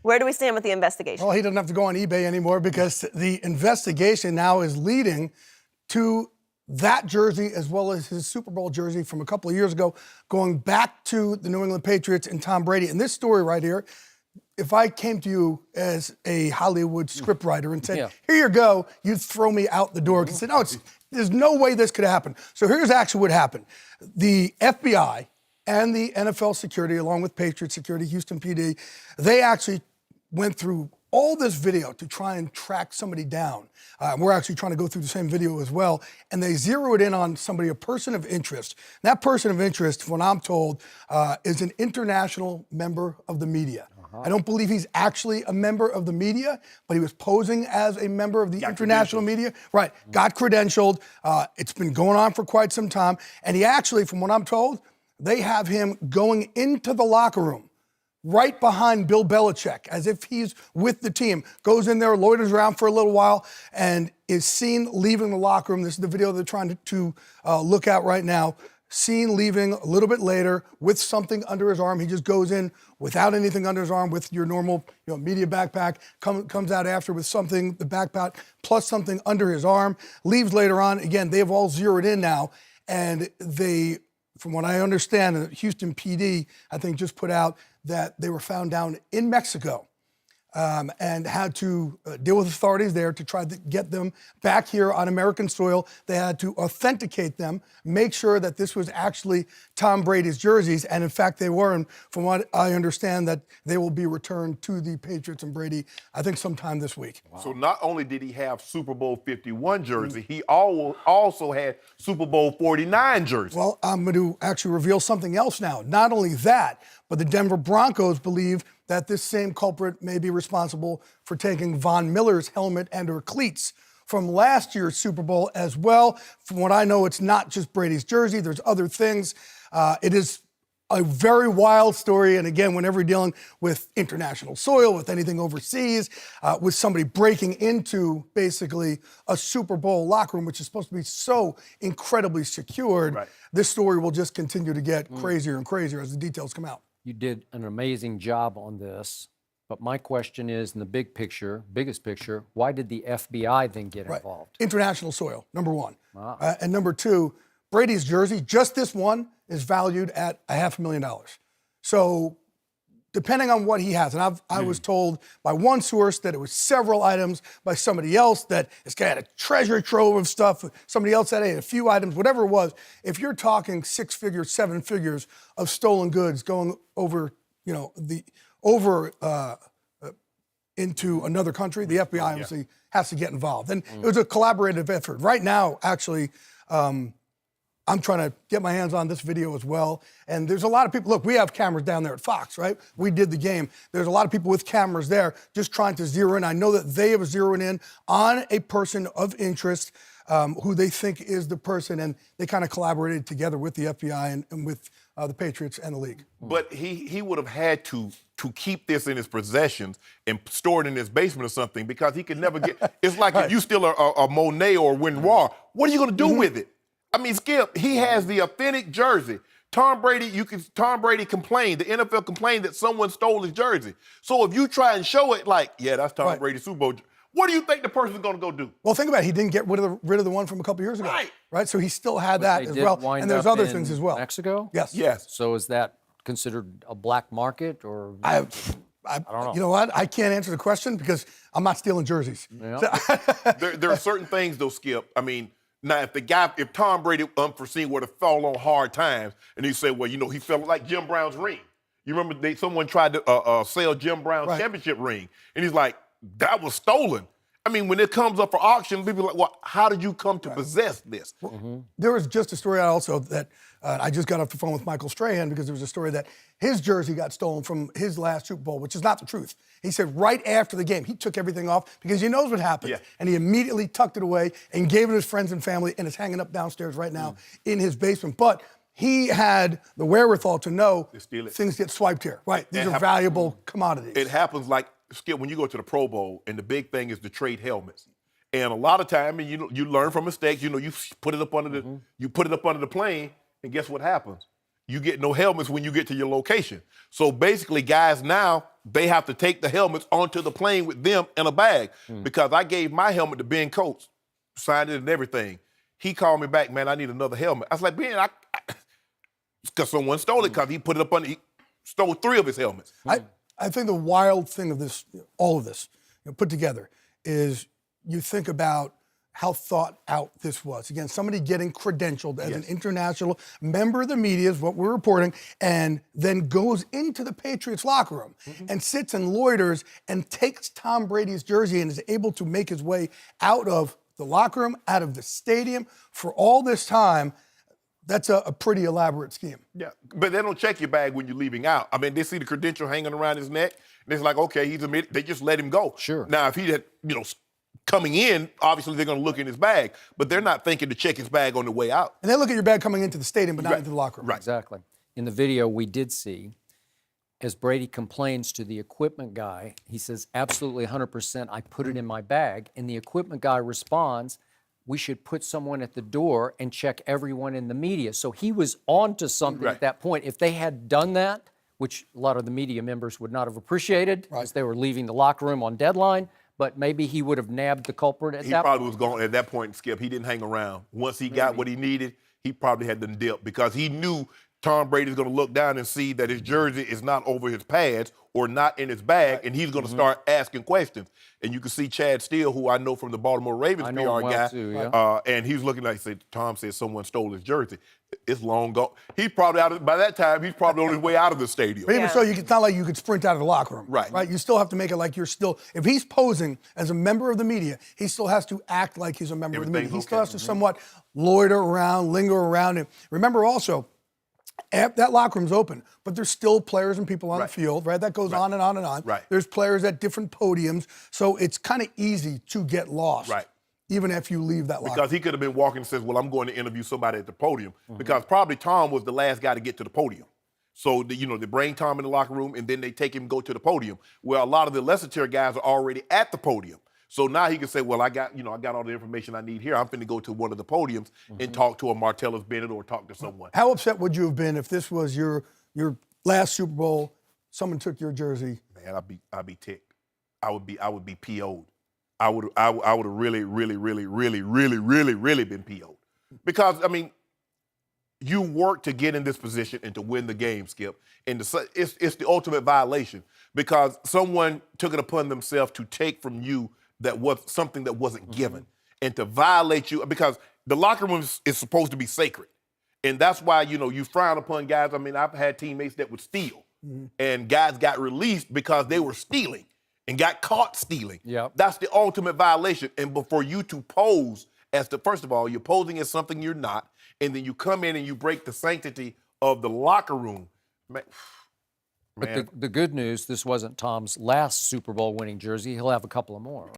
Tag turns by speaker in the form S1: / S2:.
S1: Where do we stand with the investigation?
S2: Well, he doesn't have to go on eBay anymore because the investigation now is leading to that jersey as well as his Super Bowl jersey from a couple of years ago, going back to the New England Patriots and Tom Brady. And this story right here, if I came to you as a Hollywood scriptwriter and said, here you go, you'd throw me out the door because there's no way this could happen. So here's actually what happened. The FBI and the NFL security, along with Patriot Security, Houston PD, they actually went through all this video to try and track somebody down. We're actually trying to go through the same video as well. And they zeroed in on somebody, a person of interest. And that person of interest, from what I'm told, is an international member of the media. I don't believe he's actually a member of the media, but he was posing as a member of the international media. Right, got credentialed. It's been going on for quite some time. And he actually, from what I'm told, they have him going into the locker room right behind Bill Belichick, as if he's with the team, goes in there, loiters around for a little while, and is seen leaving the locker room. This is the video they're trying to look at right now. Seen leaving a little bit later with something under his arm. He just goes in without anything under his arm with your normal media backpack, comes out after with something, the backpack, plus something under his arm, leaves later on. Again, they've all zeroed in now, and they, from what I understand, Houston PD, I think, just put out that they were found down in Mexico and had to deal with authorities there to try to get them back here on American soil. They had to authenticate them, make sure that this was actually Tom Brady's jerseys, and in fact they were. And from what I understand, that they will be returned to the Patriots and Brady, I think sometime this week.
S3: Wow. So not only did he have Super Bowl 51 jersey, he also had Super Bowl 49 jersey.
S2: Well, I'm going to actually reveal something else now. Not only that, but the Denver Broncos believe that this same culprit may be responsible for taking Von Miller's helmet and or cleats from last year's Super Bowl as well. From what I know, it's not just Brady's jersey. There's other things. It is a very wild story. And again, whenever you're dealing with international soil, with anything overseas, with somebody breaking into basically a Super Bowl locker room, which is supposed to be so incredibly secured, this story will just continue to get crazier and crazier as the details come out.
S4: You did an amazing job on this, but my question is, in the big picture, biggest picture, why did the FBI then get involved?
S2: International soil, number one. And number two, Brady's jersey, just this one, is valued at $500,000. So depending on what he has, and I was told by one source that it was several items, by somebody else that this guy had a treasure trove of stuff, somebody else said, hey, a few items, whatever it was. If you're talking 6 figures, 7 figures of stolen goods going over, into another country, the FBI obviously has to get involved. And it was a collaborative effort. Right now, actually, I'm trying to get my hands on this video as well. And there's a lot of people, look, we have cameras down there at Fox, right? We did the game. There's a lot of people with cameras there just trying to zero in. I know that they have zeroed in on a person of interest who they think is the person, and they kind of collaborated together with the FBI and with the Patriots and the league.
S3: But he would have had to keep this in his possessions and store it in his basement or something, because he could never get, it's like if you steal a Monet or a Renoir, what are you going to do with it? I mean, Skip, he has the authentic jersey. Tom Brady complained, the NFL complained that someone stole his jersey. So if you try and show it like, yeah, that's Tom Brady's Super Bowl, what do you think the person's going to go do?
S2: Well, think about it. He didn't get rid of the one from a couple years ago. Right? So he still had that as well. And there's other things as well.
S4: Mexico?
S2: Yes.
S4: So is that considered a black market, or?
S2: I don't know. You know what? I can't answer the question because I'm not stealing jerseys.
S3: There are certain things, though, Skip. I mean, now, if Tom Brady unforeseen were to fall on hard times, and he said, well, he felt like Jim Brown's ring. You remember someone tried to sell Jim Brown's championship ring, and he's like, that was stolen. I mean, when it comes up for auction, people are like, well, how did you come to possess this?
S2: Well, there was just a story also that I just got off the phone with Michael Strahan, because there was a story that his jersey got stolen from his last Super Bowl, which is not the truth. He said right after the game, he took everything off because he knows what happened. And he immediately tucked it away and gave it to his friends and family, and it's hanging up downstairs right now in his basement. But he had the wherewithal to know things get swiped here. These are valuable commodities.
S3: It happens like, Skip, when you go to the Pro Bowl, and the big thing is to trade helmets. And a lot of time, and you learn from mistakes. You put it up under the plane, and guess what happens? You get no helmets when you get to your location. So basically, guys now, they have to take the helmets onto the plane with them in a bag. Because I gave my helmet to Ben Coates, signed it and everything. He called me back, man, I need another helmet. I was like, Ben, because someone stole it because he put it up he stole 3 of his helmets.
S2: I think the wild thing of this, all of this, put together, is you think about how thought out this was. Again, somebody getting credentialed as an international member of the media is what we're reporting, and then goes into the Patriots locker room and sits and loiters and takes Tom Brady's jersey and is able to make his way out of the locker room, out of the stadium for all this time. That's a pretty elaborate scheme.
S3: Yeah, but they don't check your bag when you're leaving out. I mean, they see the credential hanging around his neck, and it's like, okay, he's admitted. They just let him go.
S4: Sure.
S3: Now, if he had, coming in, obviously they're going to look in his bag, but they're not thinking to check his bag on the way out.
S2: And they look at your bag coming into the stadium, but not into the locker room.
S3: Right.
S4: Exactly. In the video we did see, as Brady complains to the equipment guy, he says, absolutely 100%, I put it in my bag. And the equipment guy responds, we should put someone at the door and check everyone in the media. So he was on to something at that point. If they had done that, which a lot of the media members would not have appreciated, as they were leaving the locker room on deadline, but maybe he would have nabbed the culprit at that point.
S3: He probably was gone at that point, Skip. He didn't hang around. Once he got what he needed, he probably had to dip because he knew Tom Brady's going to look down and see that his jersey is not over his pads or not in his bag, and he's going to start asking questions. And you can see Chad Steele, who I know from the Baltimore Ravens PR guy,
S4: too,
S3: and he's looking like, Tom said someone stole his jersey. It's long gone. He's probably by that time, he's probably on his way out of the stadium.
S2: But even so, it's not like you could sprint out of the locker room. Right. You still have to make it like you're still, if he's posing as a member of the media, he still has to act like he's a member of the media. He still has to somewhat loiter around, linger around. And remember also, that locker room's open, but there's still players and people on the field, right? That goes on and on and on.
S3: Right.
S2: There's players at different podiums, so it's kind of easy to get lost.
S3: Right.
S2: Even if you leave that locker room.
S3: Because he could have been walking and says, well, I'm going to interview somebody at the podium. Because probably Tom was the last guy to get to the podium. So, they bring Tom in the locker room and then they take him and go to the podium. Where a lot of the lesser tier guys are already at the podium. So now he can say, well, I got all the information I need here. I'm finna go to one of the podiums and talk to a Martellus Bennett or talk to someone.
S2: How upset would you have been if this was your last Super Bowl, someone took your jersey?
S3: Man, I'd be ticked. I would be PO'd. I would have really been PO'd. Because, you work to get in this position and to win the game, Skip. And it's the ultimate violation because someone took it upon themselves to take from you that was something that wasn't given and to violate you because the locker room is supposed to be sacred. And that's why, you frown upon guys. I've had teammates that would steal and guys got released because they were stealing and got caught stealing.
S4: Yep.
S3: That's the ultimate violation. And for you to pose first of all, you're posing as something you're not, and then you come in and you break the sanctity of the locker room. Man.
S4: But the good news, this wasn't Tom's last Super Bowl winning jersey. He'll have a couple of more.